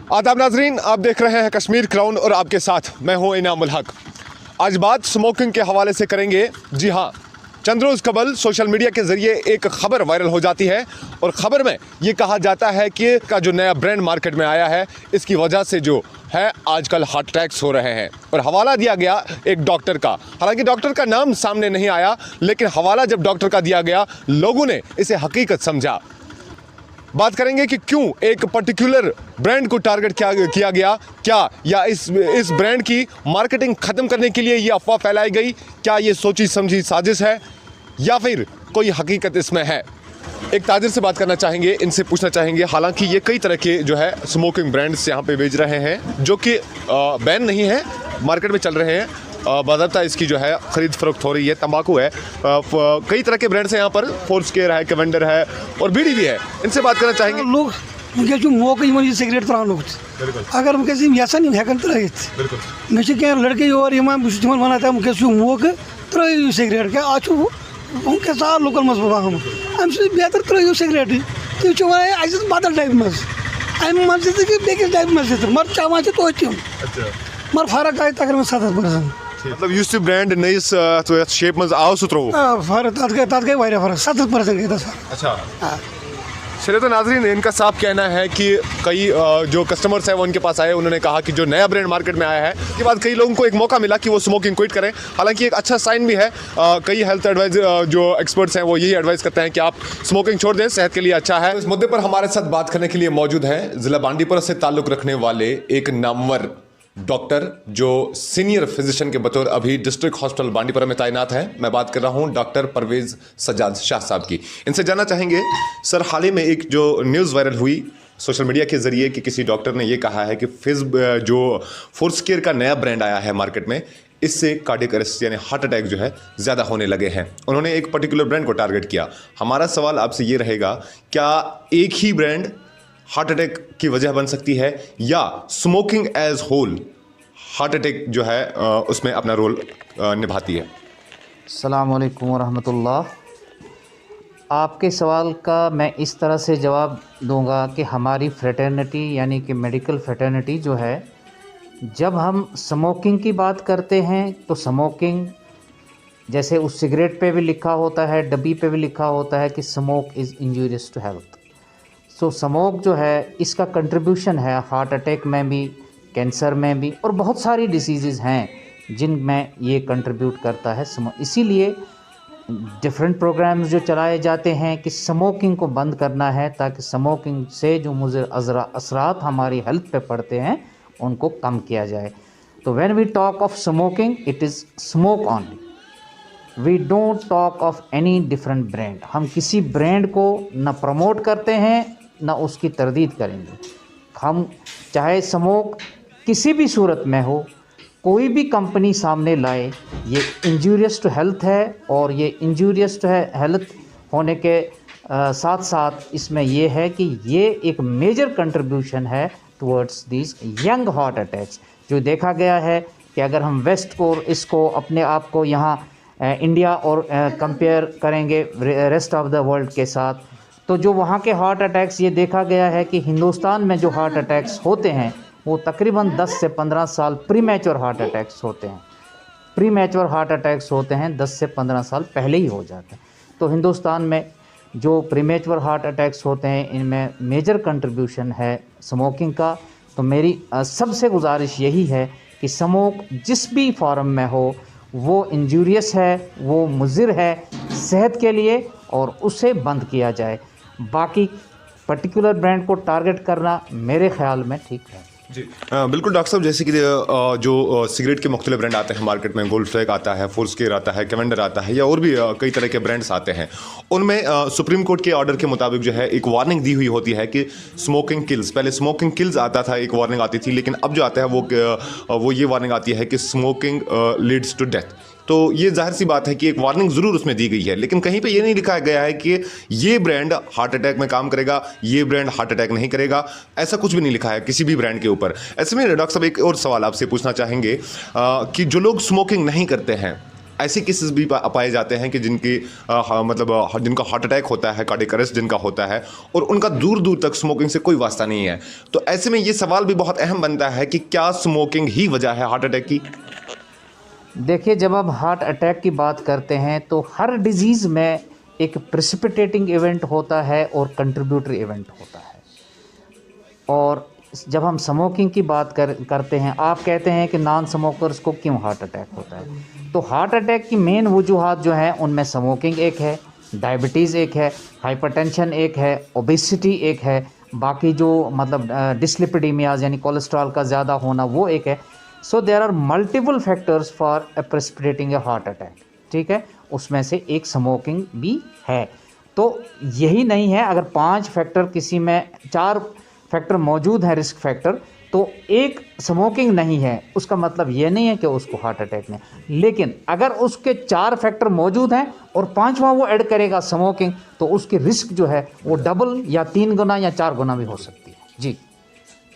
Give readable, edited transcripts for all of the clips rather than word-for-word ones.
आदाब नाजरीन, आप देख रहे हैं कश्मीर क्राउन और आपके साथ मैं हूं इनाम उल हक। आज बात स्मोकिंग के हवाले से करेंगे। जी हां, चंद रोज़ कबल सोशल मीडिया के ज़रिए एक ख़बर वायरल हो जाती है और ख़बर में ये कहा जाता है कि का जो नया ब्रांड मार्केट में आया है, इसकी वजह से जो है आजकल हार्ट अटैक्स हो रहे हैं। और हवाला दिया गया एक डॉक्टर का। हालांकि डॉक्टर का नाम सामने नहीं आया, लेकिन हवाला जब डॉक्टर का दिया गया, लोगों ने इसे हकीकत समझा। बात करेंगे कि क्यों एक पर्टिकुलर ब्रांड को टारगेट किया गया, क्या या इस ब्रांड की मार्केटिंग ख़त्म करने के लिए ये अफवाह फैलाई गई, क्या ये सोची समझी साजिश है या फिर कोई हकीकत इसमें है। एक ताजिर से बात करना चाहेंगे, इनसे पूछना चाहेंगे। हालांकि ये कई तरह के जो है स्मोकिंग ब्रांड्स यहाँ पे बेच रहे हैं जो कि बैन नहीं है, मार्केट में चल रहे हैं। बाज़ाब्ता इसकी जो है ख़रीद फ़रोख्त हो रही है। तंबाकू है, कई तरह के ब्रांड्स हैं यहाँ पर, फोर्स केयर है, कैवेंडर है और बीड़ी भी है। इनसे बात करना चाहेंगे। लोग वैस मौके सिगरेट त्रान अगर वैस यसान हेकन त्रित मे क्या लड़के योर बहन वन वैस मौके त्रो सिगरेट क्या आज वैस आ लुकन मज बहम अम बेहतर त्रो सिगरेट तुम वन बदल टाइप मज अम मज बेस टाइप मज मगर चवान तो मगर फर्क आई तकरीबन 70%। मतलब युस ब्रांड नईस शेप मज आव सह त्रो फर्क तथ गई वारिया फर्क 70% गई तथ। अच्छा, चलिए तो नाजरीन, इनका साफ कहना है कि कई जो कस्टमर्स हैं वो इनके पास आए, उन्होंने कहा कि जो नया ब्रांड मार्केट में आया है, इसके बाद कई लोगों को एक मौका मिला कि वो स्मोकिंग क्विट करें। हालांकि एक अच्छा साइन भी है। कई हेल्थ एडवाइज जो एक्सपर्ट्स हैं वो यही एडवाइस करते हैं कि आप स्मोकिंग छोड़ दें, सेहत के लिए अच्छा है। इस मुद्दे पर हमारे साथ बात करने के लिए मौजूद हैं ज़िला बांडीपुरा से ताल्लुक़ रखने वाले एक नामवर डॉक्टर जो सीनियर फिजिशियन के बतौर अभी डिस्ट्रिक्ट हॉस्पिटल बांडीपुरा में तैनात हैं। मैं बात कर रहा हूं डॉक्टर परवेज़ सज्जाद शाह साहब की। इनसे जानना चाहेंगे, सर, हाल ही में एक जो न्यूज़ वायरल हुई सोशल मीडिया के ज़रिए कि किसी डॉक्टर ने ये कहा है कि जो फोर्स केयर का नया ब्रांड आया है मार्केट में, इससे कार्डियक अरेस्ट यानी हार्ट अटैक जो है ज़्यादा होने लगे हैं। उन्होंने एक पर्टिकुलर ब्रांड को टारगेट किया। हमारा सवाल आपसे ये रहेगा, क्या एक ही ब्रांड हार्ट अटैक की वजह बन सकती है या smoking as whole heart attack जो है उसमें अपना रोल निभाती है? अस्सलाम वालेकुम वरहमतुल्लाह। आपके सवाल का मैं इस तरह से जवाब दूंगा कि हमारी फ्रेटर्निटी यानी कि मेडिकल फ्रेटर्निटी जो है, जब हम स्मोकिंग की बात करते हैं तो स्मोकिंग जैसे उस सिगरेट पे भी लिखा होता है, डब्बी पे भी लिखा होता है कि smoke is injurious to health. So smoke जो है इसका कंट्रीब्यूशन है हार्ट अटैक में भी, कैंसर में भी और बहुत सारी डिसीज़ हैं जिनमें ये कंट्रीब्यूट करता है इसीलिए डिफरेंट प्रोग्राम्स जो चलाए जाते हैं कि स्मोकिंग को बंद करना है ताकि स्मोकिंग से जो मुज़र असरात हमारी हेल्थ पे पड़ते हैं उनको कम किया जाए। तो when we talk of smoking, it is smoke only, we don't talk of any different brand. हम किसी ब्रांड को न प्रमोट करते हैं न उसकी तरदीद करेंगे। हम चाहे स्मोक किसी भी सूरत में हो, कोई भी कंपनी सामने लाए, ये इंजूरियस टू हेल्थ है और ये इंजूरियस टू हेल्थ होने के साथ साथ इसमें ये है कि ये एक मेजर कंट्रीब्यूशन है towards this young heart attacks. जो देखा गया है कि अगर हम वेस्ट को इसको अपने आप को यहाँ इंडिया और कंपेयर करेंगे रेस्ट ऑफ द वर्ल्ड के साथ, तो जो वहाँ के हार्ट अटैक्स ये देखा गया है कि हिंदुस्तान में जो हार्ट अटैक्स होते हैं वो तकरीबन 10 से 15 साल प्रीमैच्योर हार्ट अटैक्स होते हैं। प्रीमैच्योर हार्ट अटैक्स होते हैं 10 से 15 साल पहले ही हो जाते हैं। तो हिंदुस्तान में जो प्रीमैच्योर हार्ट अटैक्स होते हैं इनमें मेजर कंट्रीब्यूशन है स्मोकिंग का। तो मेरी सबसे गुजारिश यही है कि स्मोक जिस भी फॉर्म में हो वो इंजूरियस है, वो मुज़िर है सेहत के लिए और उसे बंद किया जाए। बाकी पर्टिकुलर ब्रांड को टारगेट करना मेरे ख्याल में ठीक है। जी बिल्कुल डॉक्टर साहब, जैसे कि जो सिगरेट के मुख्तलिफ ब्रांड आते हैं मार्केट में, गोल्ड फ्लैग आता है, फोर्स केयर आता है, कैवेंडर आता है या और भी कई तरह के ब्रांड्स आते हैं, उनमें सुप्रीम कोर्ट के ऑर्डर के मुताबिक जो है एक वार्निंग दी हुई होती है कि स्मोकिंग किल्स। पहले स्मोकिंग किल्स आता था, एक वार्निंग आती थी, लेकिन अब जो आता है वो ये वार्निंग आती है कि स्मोकिंग लीड्स टू डेथ। तो ये जाहिर सी बात है कि एक वार्निंग ज़रूर उसमें दी गई है, लेकिन कहीं पे ये नहीं लिखा गया है कि ये ब्रांड हार्ट अटैक में काम करेगा, ये ब्रांड हार्ट अटैक नहीं करेगा। ऐसा कुछ भी नहीं लिखा है किसी भी ब्रांड के ऊपर। ऐसे में डॉक्टर साहब एक और सवाल आपसे पूछना चाहेंगे कि जो लोग स्मोकिंग नहीं करते हैं ऐसे केसेस भी पाए जाते हैं कि जिनकी मतलब जिनका हार्ट अटैक होता है, कार्डियक अरेस्ट जिनका होता है, और उनका दूर दूर तक स्मोकिंग से कोई वास्ता नहीं है। तो ऐसे में ये सवाल भी बहुत अहम बनता है कि क्या स्मोकिंग ही वजह है हार्ट अटैक की? देखिए, जब आप हार्ट अटैक की बात करते हैं तो हर डिजीज़ में एक प्रेसिपिटेटिंग इवेंट होता है और कंट्रीब्यूटरी इवेंट होता है। और जब हम स्मोकिंग की बात करते हैं, आप कहते हैं कि नॉन स्मोकर्स को क्यों हार्ट अटैक होता है, तो हार्ट अटैक की मेन वजूहात जो हैं उनमें स्मोकिंग एक है, डायबिटीज़ एक है, हाइपरटेंशन एक है, ओबेसिटी एक है, बाकी जो मतलब डिस्लिपिडीमियाज यानी कोलेस्ट्रॉल का ज़्यादा होना वो एक है। So there are multiple factors for precipitating a heart attack, ठीक है। उसमें से एक स्मोकिंग भी है। तो यही नहीं है, अगर 5 फैक्टर किसी में 4 फैक्टर मौजूद हैं रिस्क फैक्टर, तो एक स्मोकिंग नहीं है उसका मतलब ये नहीं है कि उसको हार्ट अटैक नहीं। लेकिन अगर उसके 4 फैक्टर मौजूद हैं और 5वां वो ऐड करेगा स्मोकिंग, तो उसकी रिस्क जो है वो डबल या 3 गुना या 4 गुना भी हो सकती है। जी,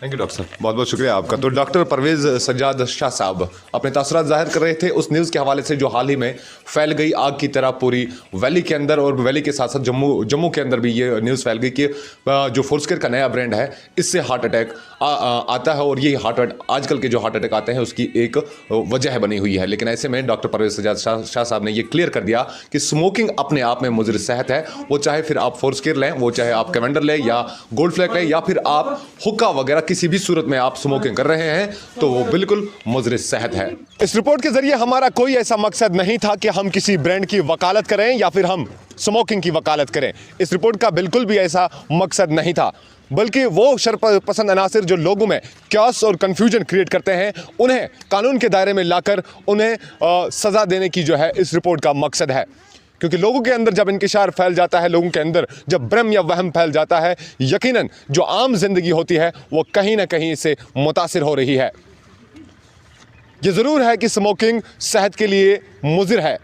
थैंक यू डॉक्टर साहब, बहुत बहुत शुक्रिया आपका। तो डॉक्टर परवेज़ सज्जाद शाह साहब अपने तासुरात जाहिर कर रहे थे उस न्यूज़ के हवाले से जो हाल ही में फैल गई आग की तरह पूरी वैली के अंदर, और वैली के साथ साथ जम्मू के अंदर भी ये न्यूज़ फैल गई कि जो फोर्सकेयर का नया ब्रांड है इससे हार्ट अटैक आता है, और ये आजकल के जो हार्ट अटैक आते हैं उसकी एक वजह बनी हुई है। लेकिन ऐसे में डॉक्टर परवेज़ सज्जाद शाह साहब ने ये क्लियर कर दिया कि स्मोकिंग अपने आप में मुज़र सेहत है। वो चाहे फिर आप फोर्सकेयर लें, वो चाहे आप कैवेंडर लें या गोल्ड फ्लैग लें, या फिर आप हुक्का वगैरह किसी भी सूरत में आप स्मोकिंग कर रहे हैं, तो वो बिल्कुल मुज़र सेहत है। इस रिपोर्ट के जरिए हमारा कोई ऐसा मकसद नहीं था कि हम किसी ब्रांड की वकालत करें या फिर हम स्मोकिंग की वकालत करें। इस रिपोर्ट का बिल्कुल भी ऐसा मकसद नहीं था, बल्कि वो शरपसंद अनासिर जो लोगों में क्यास और कन्फ्यूजन क्रिएट करते हैं, उन्हें कानून के दायरे में लाकर उन्हें सज़ा देने की जो है इस रिपोर्ट का मकसद है। क्योंकि लोगों के अंदर जब इंकिशार फैल जाता है, लोगों के अंदर जब भ्रम या वहम फैल जाता है, यकीनन जो आम जिंदगी होती है वो कहीं ना कहीं से मुतासिर हो रही है। ये ज़रूर है कि स्मोकिंग सेहत के लिए मुज़िर है,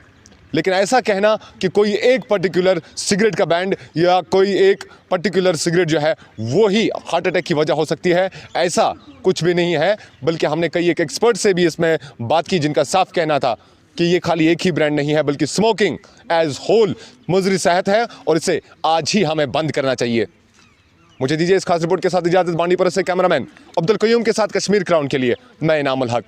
लेकिन ऐसा कहना कि कोई एक पर्टिकुलर सिगरेट का ब्रांड या कोई एक पर्टिकुलर सिगरेट जो है वो ही हार्ट अटैक की वजह हो सकती है, ऐसा कुछ भी नहीं है। बल्कि हमने कई एक एक्सपर्ट से भी इसमें बात की जिनका साफ कहना था कि ये खाली एक ही ब्रांड नहीं है, बल्कि स्मोकिंग एज होल मुज़र सेहत है और इसे आज ही हमें बंद करना चाहिए। मुझे दीजिए इस खास रिपोर्ट के साथ इजाज़त। बांडीपुरा से कैमरामैन अब्दुल कयूम के साथ कश्मीर क्राउन के लिए मैं इनामुल हक।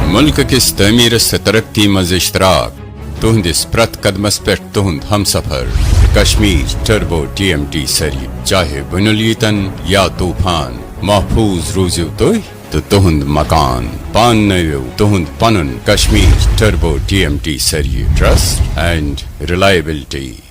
मुल्क किस तमीर से तरक्की मज इश्तराक तुहंदिस प्रत कदमस पे तुहंद हम सफर कश्मीर टर्बो TMT सरी, चाहे बुनुलीतन या तूफान महफूज रूजू तो तुहंद मकान पान नयो तुहंद पनुन कश्मीर टर्बो TMT सरी, ट्रस्ट एंड रिलायबिलिटी।